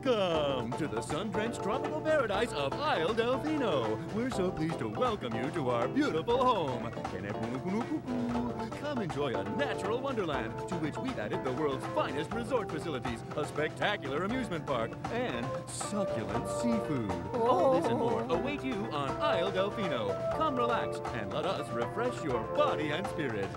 Welcome to the sun-drenched tropical paradise of Isle Delfino. We're so pleased to welcome you to our beautiful home. Come enjoy a natural wonderland to which we've added the world's finest resort facilities, a spectacular amusement park, and succulent seafood. All this and more await you on Isle Delfino. Come relax and let us refresh your body and spirit.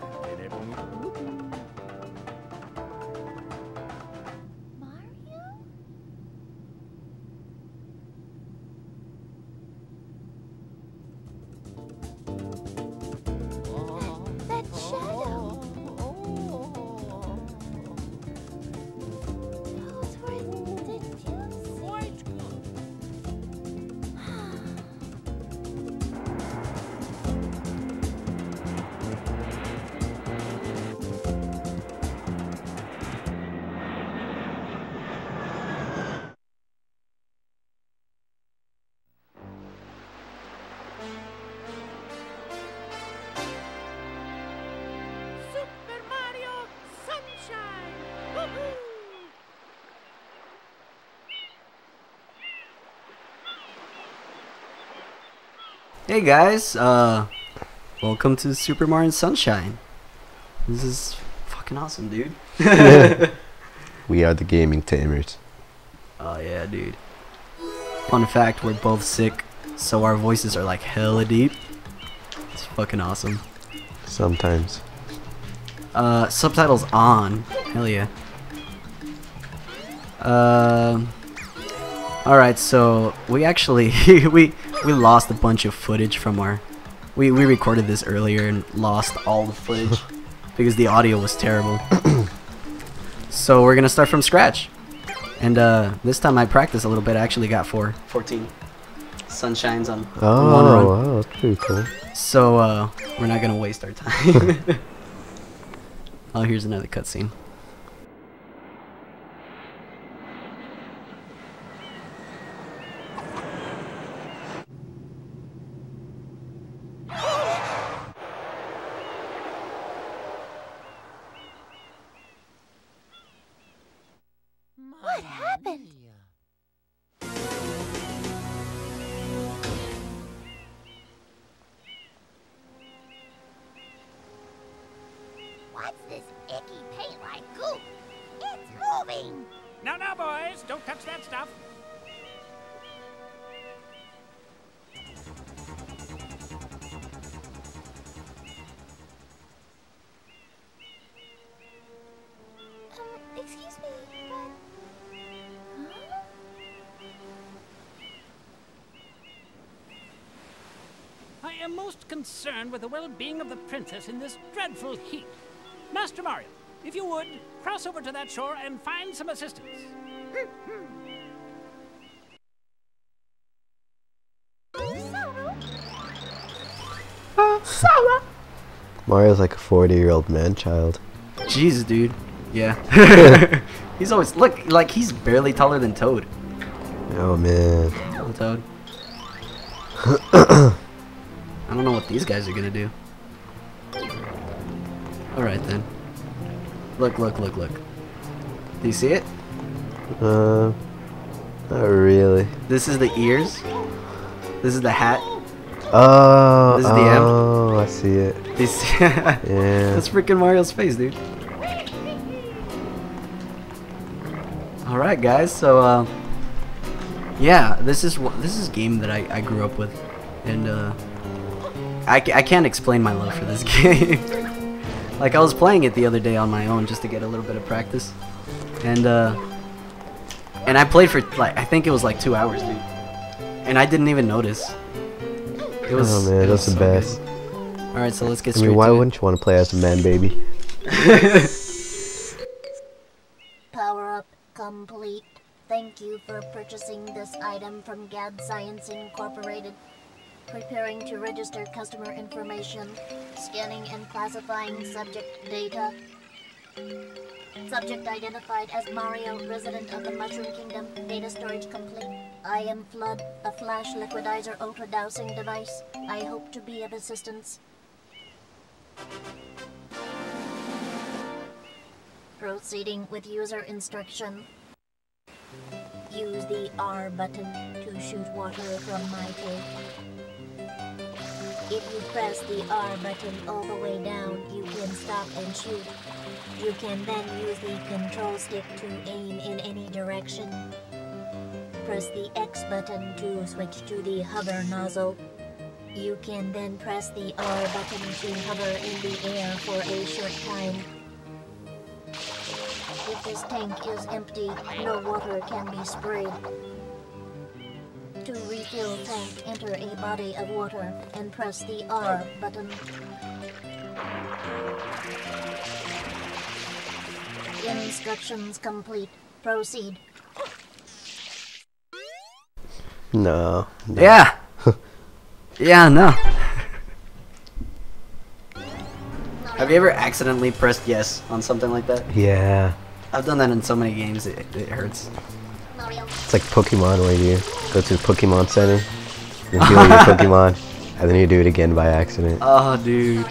Hey guys, welcome to Super Mario Sunshine. This is fucking awesome, dude. We are the gaming Tamers. Oh yeah, dude. Fun fact, we're both sick, so our voices are like hella deep. It's fucking awesome. Sometimes. Subtitles on. Hell yeah. Alright, so we actually we lost a bunch of footage from our we recorded this earlier and lost all the footage because the audio was terrible. So we're gonna start from scratch. And this time I practiced a little bit. I actually got 14 sunshines on one run. Wow, that's pretty cool. So we're not gonna waste our time. Oh, here's another cutscene. What happened? What's this icky paint-like goop? It's moving! Now, boys, don't touch that stuff. Excuse me, but... Huh? I am most concerned with the well-being of the princess in this dreadful heat. Master Mario, if you would, cross over to that shore and find some assistance. Sarah! Mario's like a 40-year-old man-child. Jesus, dude. Yeah. He's always look like he's barely taller than Toad. Oh man. Hello, Toad. I don't know what these guys are gonna do. Alright then. Look. Do you see it? Not really. This is the ears. This is the hat. Oh, This is the M. Oh, I see it. Yeah. Yeah. That's freaking Mario's face, dude. Alright guys, so yeah, this is a game that I grew up with, and I can't explain my love for this game. Like, I was playing it the other day on my own just to get a little bit of practice, and I played for like, I think it was like 2 hours, dude, and I didn't even notice. It was, oh man, that's the best. Alright, so let's get I straight mean, why to it. wouldn't you want to play as a man, baby? Power up complete. Thank you for purchasing this item from GAD Science Incorporated. Preparing to register customer information. Scanning and classifying subject data. Subject identified as Mario, resident of the Mushroom Kingdom. Data storage complete. I am Flood, a flash liquidizer ultra dowsing device. I hope to be of assistance. Proceeding with user instruction. use the R button to shoot water from my tank. If you press the R button all the way down, you can stop and shoot. You can then use the control stick to aim in any direction. Press the X button to switch to the hover nozzle. You can then press the R button to hover in the air for a short time. If this tank is empty, no water can be sprayed. To refill tank, enter a body of water and press the R button. Instructions complete. Proceed. No. Yeah. Yeah, no. Have you ever accidentally pressed yes on something like that? Yeah. I've done that in so many games, it hurts. It's like Pokemon where you go to the Pokemon Center, you heal your Pokemon, and then you do it again by accident. Oh, dude.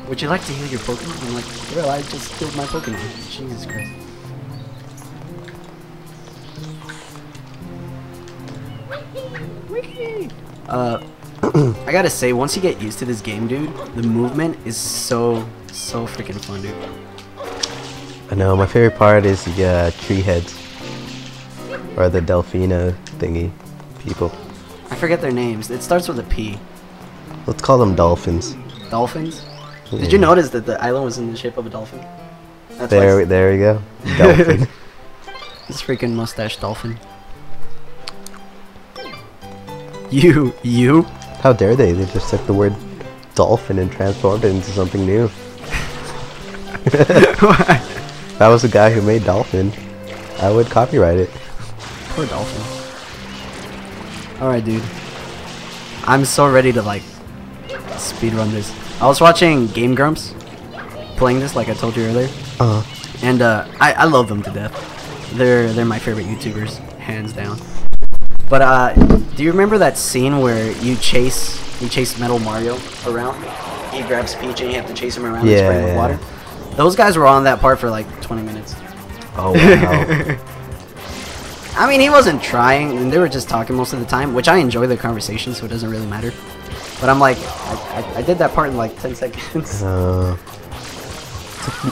Would you like to heal your Pokemon? I'm like, well, I just killed my Pokemon. Jesus Christ. I gotta say, once you get used to this game, dude, the movement is so freaking fun, dude. I know, my favorite part is the tree heads. Or the Delfino thingy people. I forget their names. It starts with a P. Let's call them dolphins. Dolphins? Yeah. Did you notice that the island was in the shape of a dolphin? That's There we go. Dolphin. This freaking mustache dolphin. You? How dare they? They just took the word dolphin and transformed it into something new. If I was the guy who made dolphin, I would copyright it. Poor dolphin. Alright, dude. I'm so ready to, like, speedrun this. I was watching Game Grumps playing this, like I told you earlier. And, I love them to death. They're my favorite YouTubers, hands down. But, do you remember that scene where you chase Metal Mario around? He grabs Peach and you have to chase him around and spray him with water? Those guys were on that part for, like, 20 minutes. Oh, wow. I mean, he wasn't trying, and they were just talking most of the time, which I enjoy the conversation, so it doesn't really matter. But I'm like, I did that part in like 10 seconds.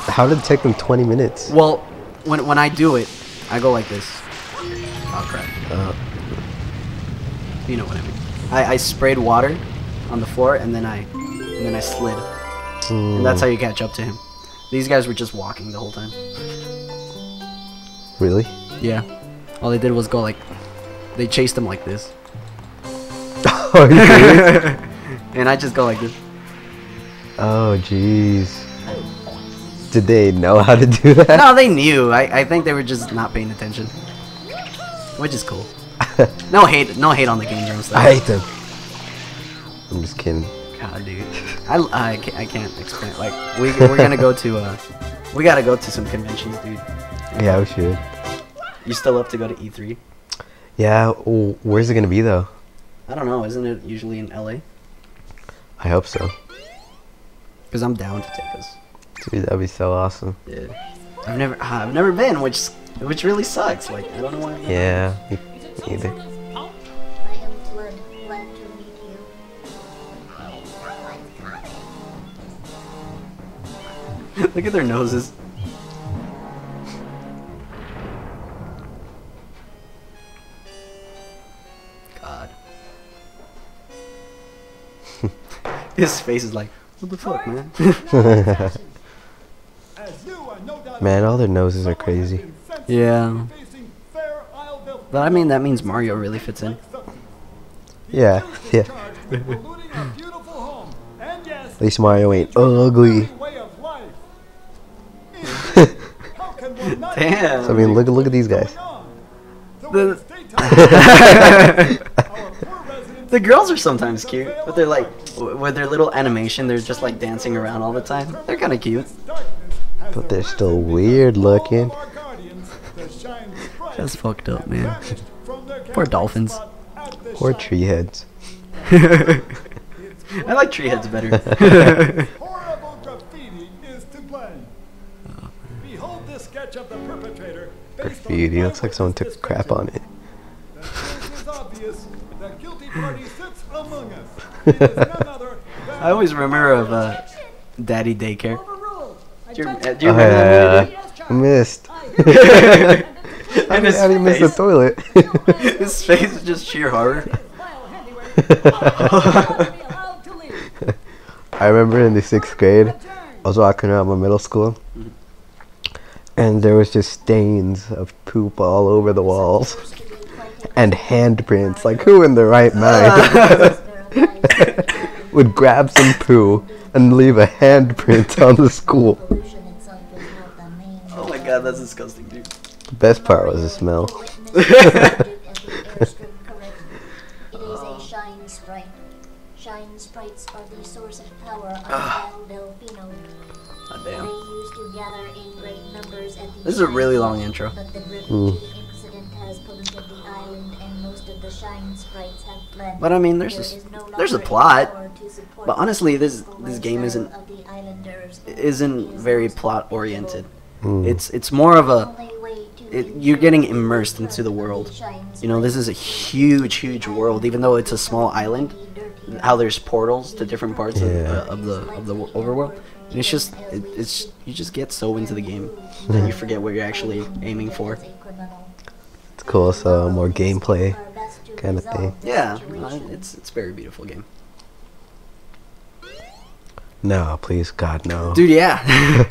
How did it take them 20 minutes? Well, when I do it, I go like this. Oh crap. You know what I mean. I sprayed water on the floor, and then I slid. And that's how you catch up to him. These guys were just walking the whole time. Really? Yeah. All they did was go like, they chased him like this. Oh, you serious? And I just go like this. Oh, jeez. Did they know how to do that? No, they knew. I think they were just not paying attention. Which is cool. No hate on the Game Grumps though. I hate them. I'm just kidding. God, dude. I can't explain. Like, we're gonna go to, we gotta go to some conventions, dude. Yeah, we should. You still up to go to E3? Yeah, where's it gonna be though? I don't know. Isn't it usually in LA? I hope so. Because I'm down to take us. Dude, that'd be so awesome. Yeah. I've never been, which really sucks. Like, I don't know why. Yeah, me either. I am Flood. Glad to meet you. Look at their noses. God. His face is like, what the fuck, man? Man, all their noses are crazy. Yeah. But I mean, that means Mario really fits in. Yeah, yeah. At least Mario ain't ugly. Damn. So, I mean, look at these guys. The girls are sometimes cute, but they're like, with their little animation, they're just like dancing around all the time. They're kind of cute. But they're still weird looking. That's fucked up, man. Poor dolphins. Poor tree heads. I like tree heads better. Behold this sketch of the perpetrator. Based Graffiti. on Looks like someone took crap on it. The truth is obvious. The guilty party sits among us. It is none other than I always remember of Daddy Daycare. Do you Oh remember that yeah, I missed. movie? How did you miss the toilet? His face is just sheer horror. I remember in the 6th grade, I was walking around my middle school, and there was just stains of poop all over the walls, and handprints. Like, who in their right mind would grab some poo and leave a handprint on the school? Oh my god, that's disgusting, dude. The best part was the smell. It is a shine sprite. Shine sprites are the source of power on El Delfino. God They damn. used to gather in great numbers at the This is a really long intro. But the graffiti incident has polluted the island and most of the shine sprites have fled. But I mean, there's a plot. But honestly, this game isn't very plot oriented. It's more of a you're getting immersed into the world. You know, this is a huge world, even though it's a small island. How there's portals to different parts of the overworld. And it's just you just get so into the game that you forget what you're actually aiming for. It's cool, so more gameplay kind of thing. Yeah, it's a very beautiful game. No, please, God, no. Dude, yeah.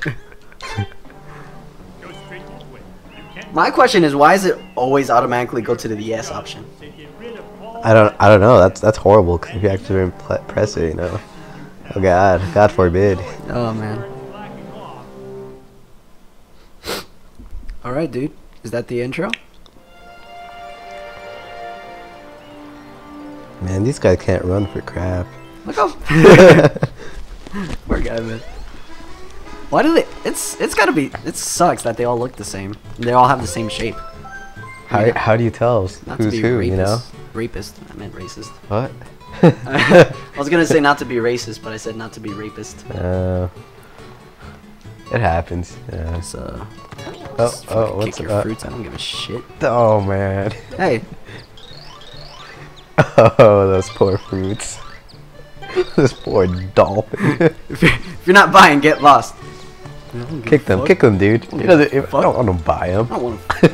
My question is, why does it always automatically go to the yes option? I don't know. That's horrible. Cause if you actually press it, you know. Oh God forbid. Oh man. All right, dude. Is that the intro? Man, these guys can't run for crap. Look up. Poor guy, man. Why do they? It's gotta be. It sucks that they all look the same. They all have the same shape. How do you tell Not to who's be who? rapist. You know. Rapist. I meant racist. What? I was gonna say not to be racist, but I said not to be rapist. It happens. Yeah. It's, Oh, what's kick your fruits. I don't give a shit. Oh man. Hey. Oh, those poor fruits. This poor dolphin. If you're not buying, get lost. Kick them, dude. He doesn't. I don't want to buy them. I don't want to.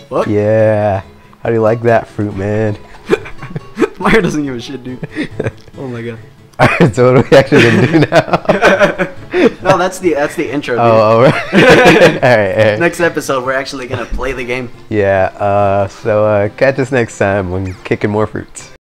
What? Yeah. How do you like that fruit, man? Meyer doesn't give a shit, dude. Oh my god. Alright, so what are we actually gonna do now? No, that's the intro, dude. Oh, alright. Next episode, we're actually gonna play the game. Yeah. So catch us next time when kicking more fruits.